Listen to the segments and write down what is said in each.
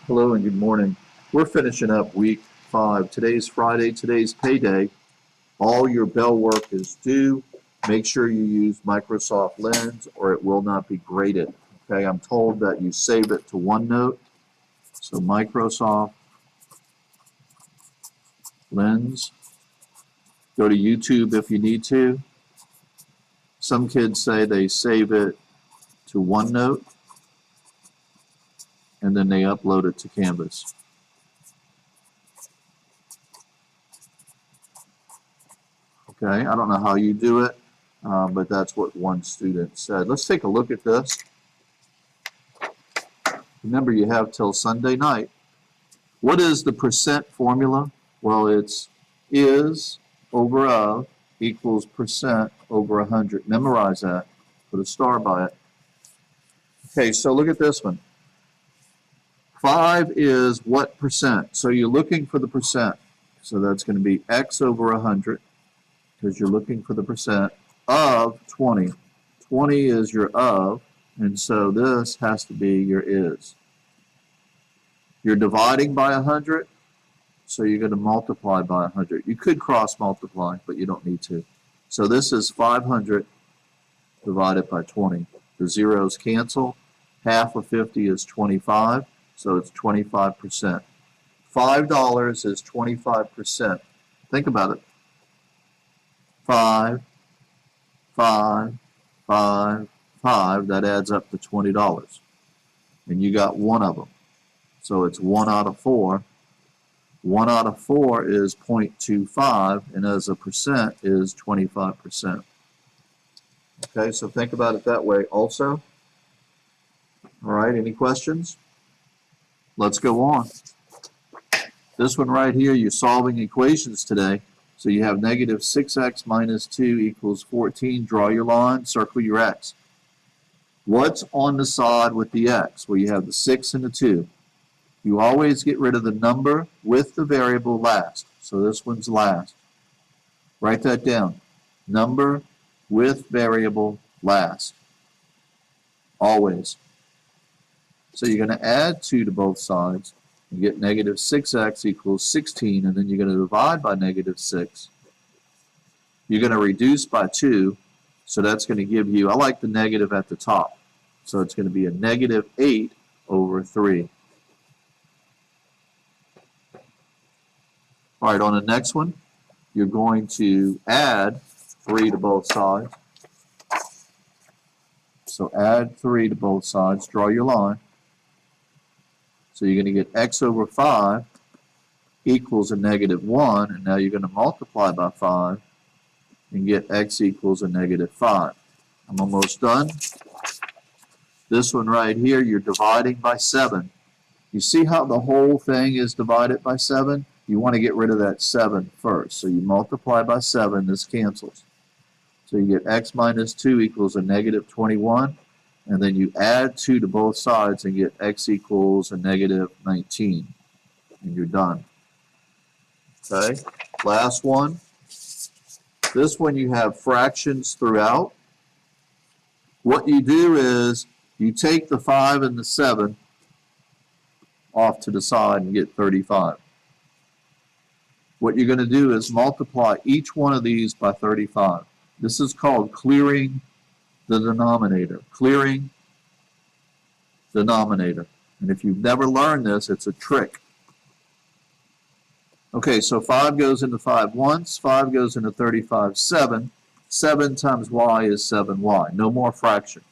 Hello and good morning. We're finishing up week 5. Today's Friday. Today's payday. All your Bell work is due. Make sure you use Microsoft Lens or it will not be graded. Okay, I'm told that you save it to OneNote. So Microsoft Lens. Go to YouTube if you need to. Some kids say they save it to OneNote and then they upload it to Canvas. Okay, I don't know how you do it, but that's what one student said. Let's take a look at this. Remember, you have till Sunday night. What is the percent formula? Well, it's is over of equals percent over 100. Memorize that. Put a star by it. Okay, so look at this one. 5 is what percent? So you're looking for the percent. So that's going to be x over 100. Because you're looking for the percent of 20. 20 is your of, and so this has to be your is. You're dividing by 100, so you're going to multiply by 100. You could cross multiply, but you don't need to. So this is 500 divided by 20. The zeros cancel. Half of 50 is 25, so it's 25%. $5 is 25%. Think about it. 5, 5, 5, 5, that adds up to $20. And you got one of them. So it's 1 out of 4. 1 out of 4 is 0.25, and as a percent is 25%. Okay, so think about it that way also. All right, any questions? Let's go on. This one right here, you're solving equations today. So you have negative 6x minus 2 equals 14. Draw your line, circle your x. What's on the side with the x? Well, you have the 6 and the 2. You always get rid of the number with the variable last. So this one's last. Write that down. Number with variable last. Always. So you're going to add 2 to both sides. You get negative 6x equals 16, and then you're going to divide by negative 6. You're going to reduce by 2, so that's going to give you, I like the negative at the top, so it's going to be a negative 8 over 3. All right, on the next one, you're going to add 3 to both sides. So add 3 to both sides, draw your line. So you're going to get x over 5 equals a negative 1, and now you're going to multiply by 5 and get x equals a negative 5. I'm almost done. This one right here, you're dividing by 7. You see how the whole thing is divided by 7? You want to get rid of that 7 first. So you multiply by 7, this cancels. So you get x minus 2 equals a negative 21. And then you add 2 to both sides and get x equals a negative 19. And you're done. Okay, last one. This one you have fractions throughout. What you do is you take the 5 and the 7 off to the side and get 35. What you're going to do is multiply each one of these by 35. This is called clearing the denominator. Clearing denominator. And if you've never learned this, it's a trick. Okay, so 5 goes into 5 once, 5 goes into 35 7. 7 times y is 7y. No more fraction.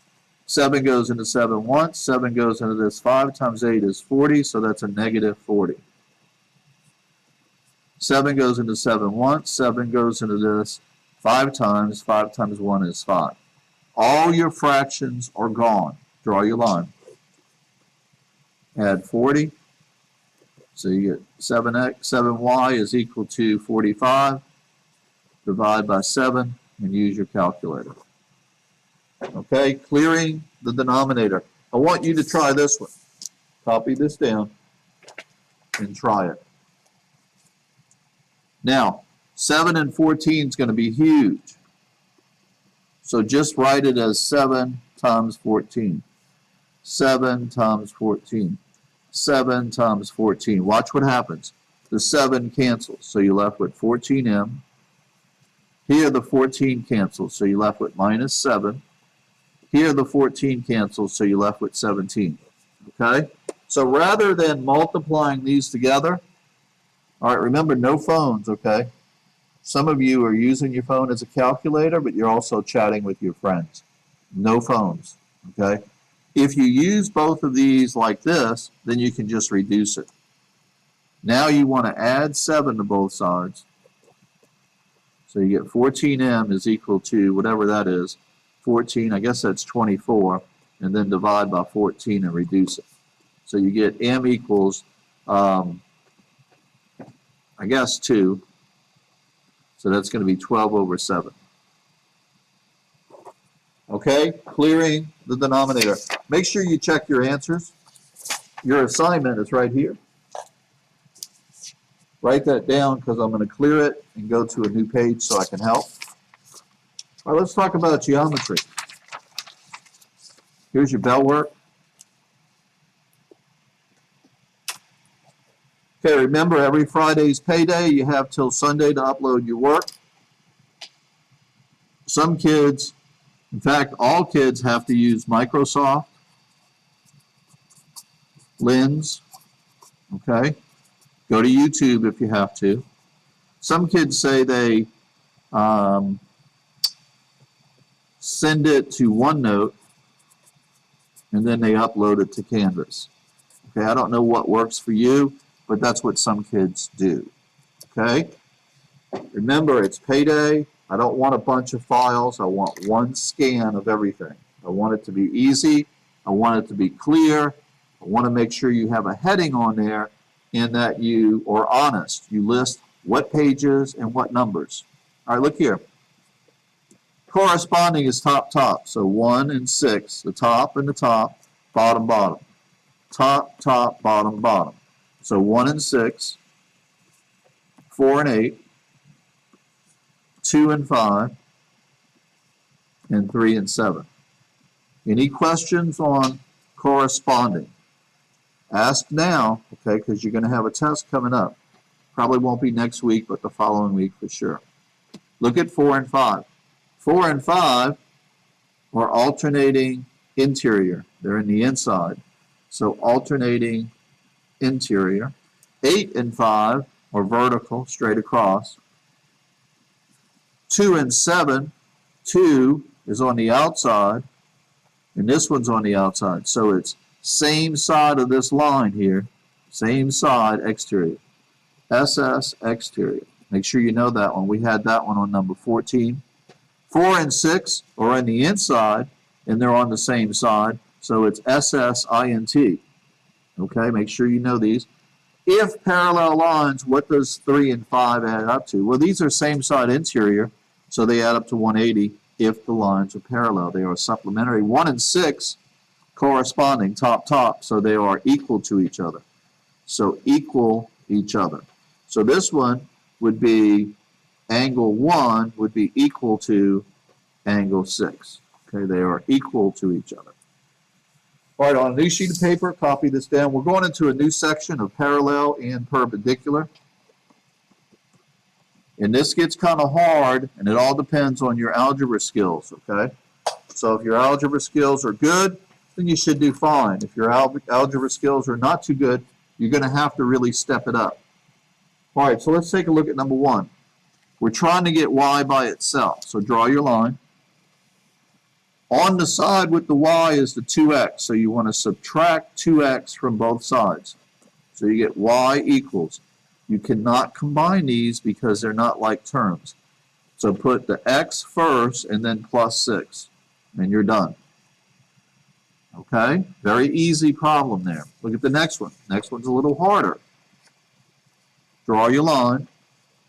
7 goes into 7 once, 7 goes into this. 5 times 8 is 40, so that's a negative 40. 7 goes into 7 once, 7 goes into this. 5 times 1 is 5. All your fractions are gone. Draw your line. Add 40. So you get 7y is equal to 45. Divide by 7 and use your calculator. Okay, clearing the denominator. I want you to try this one. Copy this down and try it. Now, 7 and 14 is going to be huge. So just write it as 7 times 14. 7 times 14. 7 times 14. Watch what happens. The 7 cancels, so you're left with 14m. Here the 14 cancels, so you're left with minus 7. Here the 14 cancels, so you're left with 17. Okay? So rather than multiplying these together, all right, remember no phones, okay? Some of you are using your phone as a calculator, but you're also chatting with your friends. No phones, okay? If you use both of these like this, then you can just reduce it. Now you want to add 7 to both sides. So you get 14m is equal to whatever that is. 14, I guess that's 24, and then divide by 14 and reduce it. So you get m equals, I guess 2. So that's going to be 12 over 7. Okay, clearing the denominator. Make sure you check your answers. Your assignment is right here. Write that down because I'm going to clear it and go to a new page so I can help. All right, let's talk about geometry. Here's your bell work. Okay, remember every Friday's payday, you have till Sunday to upload your work. Some kids, in fact, all kids have to use Microsoft, Lens, okay? Go to YouTube if you have to. Some kids say they send it to OneNote and then they upload it to Canvas. Okay, I don't know what works for you, but that's what some kids do. Okay? Remember, it's payday. I don't want a bunch of files. I want one scan of everything. I want it to be easy. I want it to be clear. I want to make sure you have a heading on there and that you are honest. You list what pages and what numbers. All right, look here. Corresponding is top, top. So 1 and 6, the top and the top, bottom, bottom. Top, top, bottom, bottom. So 1 and 6, 4 and 8, 2 and 5, and 3 and 7. Any questions on corresponding? Ask now, okay, because you're going to have a test coming up. Probably won't be next week, but the following week for sure. Look at 4 and 5. 4 and 5 are alternating interior. They're in the inside. So alternating interior. 8 and 5 are vertical, straight across. 2 and 7, 2 is on the outside, and this one's on the outside. So it's same side of this line here, same side, exterior. SS, exterior. Make sure you know that one. We had that one on number 14. 4 and 6 are on the inside, and they're on the same side. So it's SSINT. Okay, make sure you know these. If parallel lines, what does 3 and 5 add up to? Well, these are same side interior, so they add up to 180 if the lines are parallel. They are supplementary. 1 and 6 corresponding, top, top, so they are equal to each other. So equal each other. So this one would be angle 1 would be equal to angle 6. Okay, they are equal to each other. All right, on a new sheet of paper, copy this down. We're going into a new section of parallel and perpendicular. And this gets kind of hard, and it all depends on your algebra skills, okay? So if your algebra skills are good, then you should do fine. If your algebra skills are not too good, you're going to have to really step it up. All right, so let's take a look at number 1. We're trying to get y by itself. So draw your line. On the side with the y is the 2x, so you want to subtract 2x from both sides. So you get y equals. You cannot combine these because they're not like terms. So put the x first and then plus 6, and you're done. Okay? Very easy problem there. Look at the next one. Next one's a little harder. Draw your line.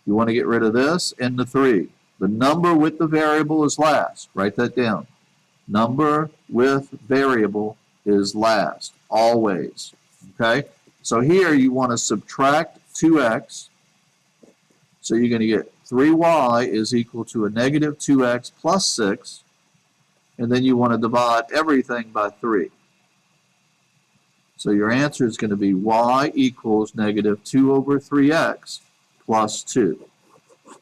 You want to get rid of this and the 3. The number with the variable is last. Write that down. Number with variable is last, always. Okay? So here you want to subtract 2x. So you're going to get 3y is equal to a negative 2x plus 6. And then you want to divide everything by 3. So your answer is going to be y equals negative 2 over 3x plus 2.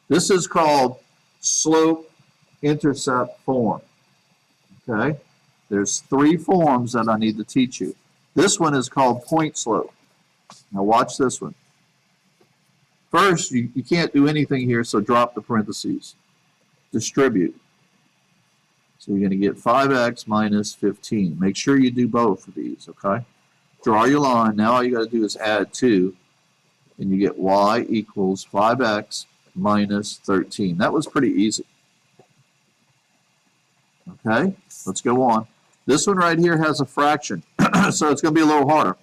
This is called slope-intercept form. Okay? There's 3 forms that I need to teach you. This one is called point slope. Now watch this one. First, you can't do anything here, so drop the parentheses. Distribute. So you're going to get 5x minus 15. Make sure you do both of these, okay? Draw your line. Now all you got to do is add 2, and you get y equals 5x minus 13. That was pretty easy. Okay, let's go on. This one right here has a fraction, so it's going to be a little harder.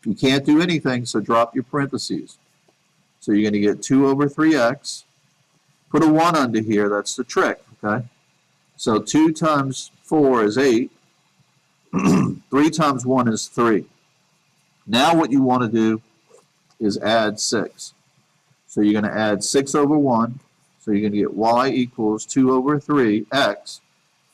You can't do anything, so drop your parentheses. So you're going to get 2 over 3x. Put a 1 under here. That's the trick, okay? So 2 times 4 is 8. 3 times 1 is 3. Now what you want to do is add 6. So you're going to add 6 over 1. So you're going to get y equals 2 over 3x.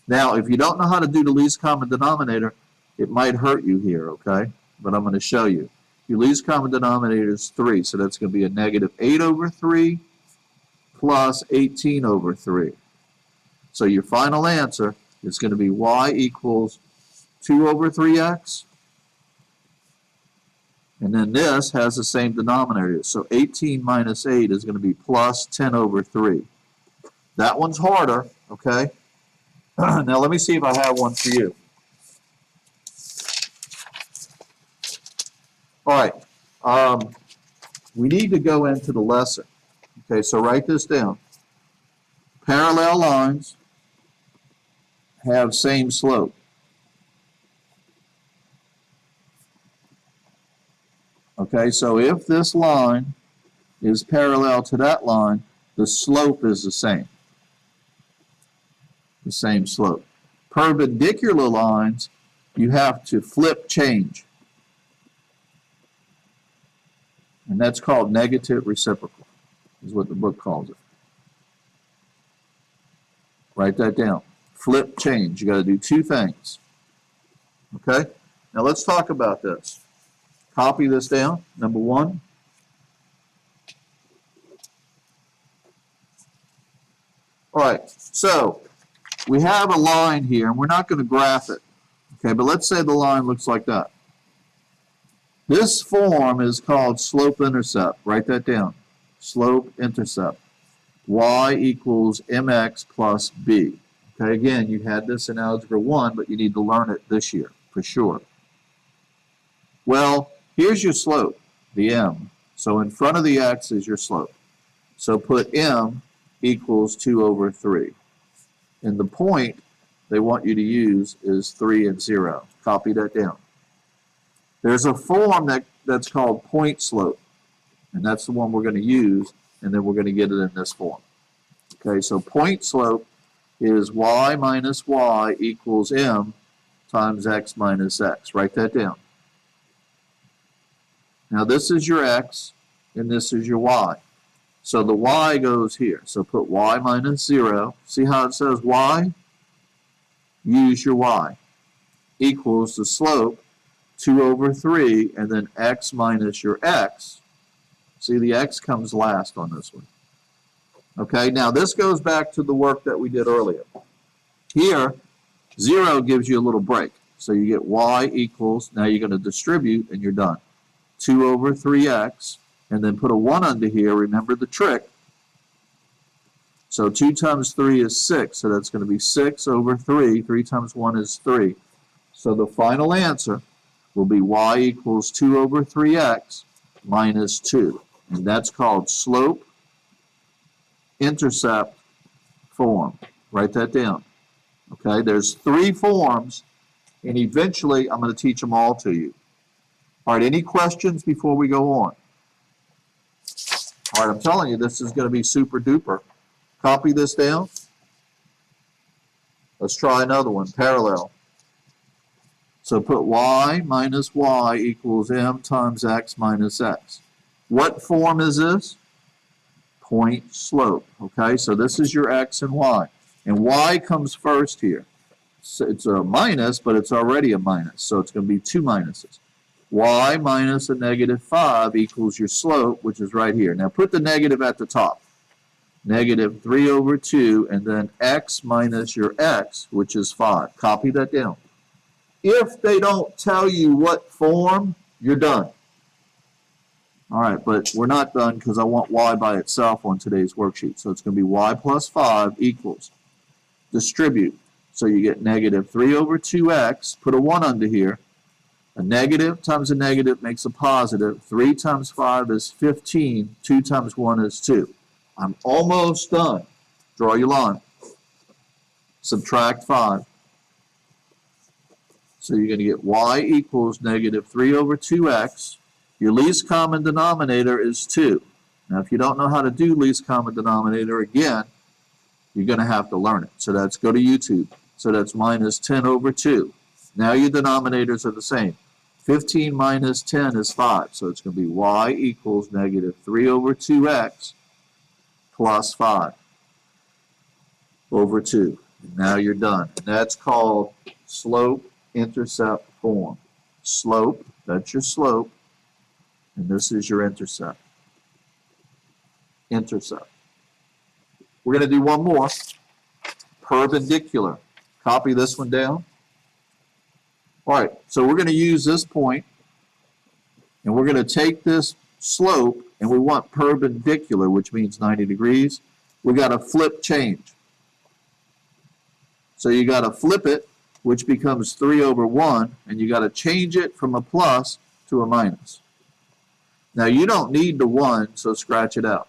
Now, if you don't know how to do the least common denominator, it might hurt you here, okay? But I'm going to show you. Your least common denominator is 3, so that's going to be a negative 8 over 3 plus 18 over 3. So your final answer is going to be y equals 2 over 3x. And then this has the same denominator. So 18 minus 8 is going to be plus 10 over 3. That one's harder, okay? Now let me see if I have one for you. All right. We need to go into the lesson. Okay, so write this down. Parallel lines have same slope. Okay, so if this line is parallel to that line, the slope is the same. The same slope. Perpendicular lines, you have to flip change. And that's called negative reciprocal, is what the book calls it. Write that down. Flip change. You got to do 2 things. Okay? Now let's talk about this. Copy this down. Number 1. All right. So we have a line here, and we're not going to graph it. Okay, but let's say the line looks like that. This form is called slope-intercept. Write that down. Slope-intercept. Y equals mx plus b. Okay, again, you had this in Algebra 1, but you need to learn it this year, for sure. Well, here's your slope, the m. So in front of the x is your slope. So put m equals 2 over 3. And the point they want you to use is 3 and 0. Copy that down. There's a form that's called point slope, and that's the one we're going to use, and then we're going to get it in this form. Okay, so point slope is y minus y equals m times x minus x. Write that down. Now this is your x, and this is your y. So the y goes here. So put y minus 0. See how it says y? Use your y. Equals the slope, 2 over 3, and then x minus your x. See, the x comes last on this one. Okay, now this goes back to the work that we did earlier. Here, 0 gives you a little break. So you get y equals, now you're going to distribute, and you're done. 2 over 3x, and then put a 1 under here. Remember the trick. So 2 times 3 is 6, so that's going to be 6 over 3. 3 times 1 is 3. So the final answer will be y equals 2 over 3x minus 2. And that's called slope-intercept form. Write that down. Okay, there's 3 forms, and eventually I'm going to teach them all to you. All right, any questions before we go on? All right, I'm telling you, this is going to be super duper. Copy this down. Let's try another one, parallel. So put y minus y equals m times x minus x. What form is this? Point slope. Okay, so this is your x and y. And y comes first here. So it's a minus, but it's already a minus. So it's going to be 2 minuses. y minus a negative 5 equals your slope, which is right here. Now put the negative at the top. Negative 3 over 2, and then x minus your x, which is 5. Copy that down. If they don't tell you what form, you're done. All right, but we're not done because I want y by itself on today's worksheet. So it's going to be y plus 5 equals, distribute. So you get negative 3 over 2x, put a 1 under here. A negative times a negative makes a positive. 3 times 5 is 15. 2 times 1 is 2. I'm almost done. Draw your line. Subtract 5. So you're going to get y equals negative 3 over 2x. Your least common denominator is 2. Now, if you don't know how to do least common denominator, again, you're going to have to learn it. So that's, go to YouTube. So that's minus 10 over 2. Now your denominators are the same. 15 minus 10 is 5. So it's going to be y equals negative 3 over 2x plus 5 over 2. And now you're done. And that's called slope-intercept form. Slope, that's your slope. And this is your intercept. Intercept. We're going to do one more. Perpendicular. Copy this one down. All right, so we're going to use this point, and we're going to take this slope, and we want perpendicular, which means 90 degrees. We got to flip change. So you got to flip it, which becomes 3 over 1, and you got to change it from a plus to a minus. Now you don't need the 1, so scratch it out.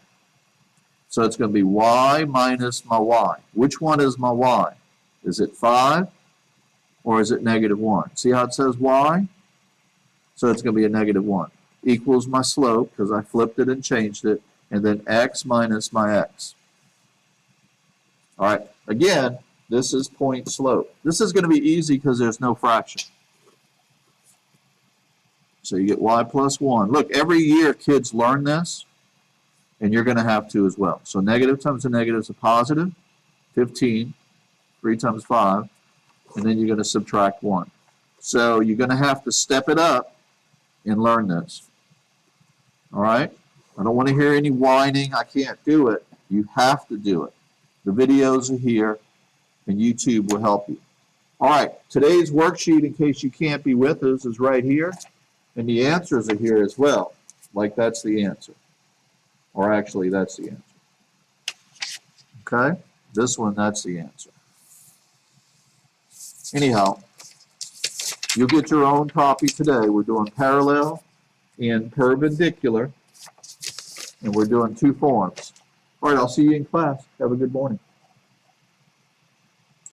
So it's going to be y minus my y. Which one is my y? Is it 5 or is it negative 1? See how it says y? So it's going to be a negative 1. Equals my slope, because I flipped it and changed it, and then x minus my x. All right, again, this is point slope. This is going to be easy because there's no fraction. So you get y plus 1. Look, every year kids learn this, and you're going to have to as well. So negative times a negative is a positive, 15, 3 times 5, and then you're going to subtract 1. So you're going to have to step it up and learn this. All right? I don't want to hear any whining, I can't do it. You have to do it. The videos are here, and YouTube will help you. All right, today's worksheet, in case you can't be with us, is right here, and the answers are here as well. Like that's the answer. Or actually, that's the answer. Okay? This one, that's the answer. Anyhow, you'll get your own copy today. We're doing parallel and perpendicular, and we're doing 2 forms. All right, I'll see you in class. Have a good morning.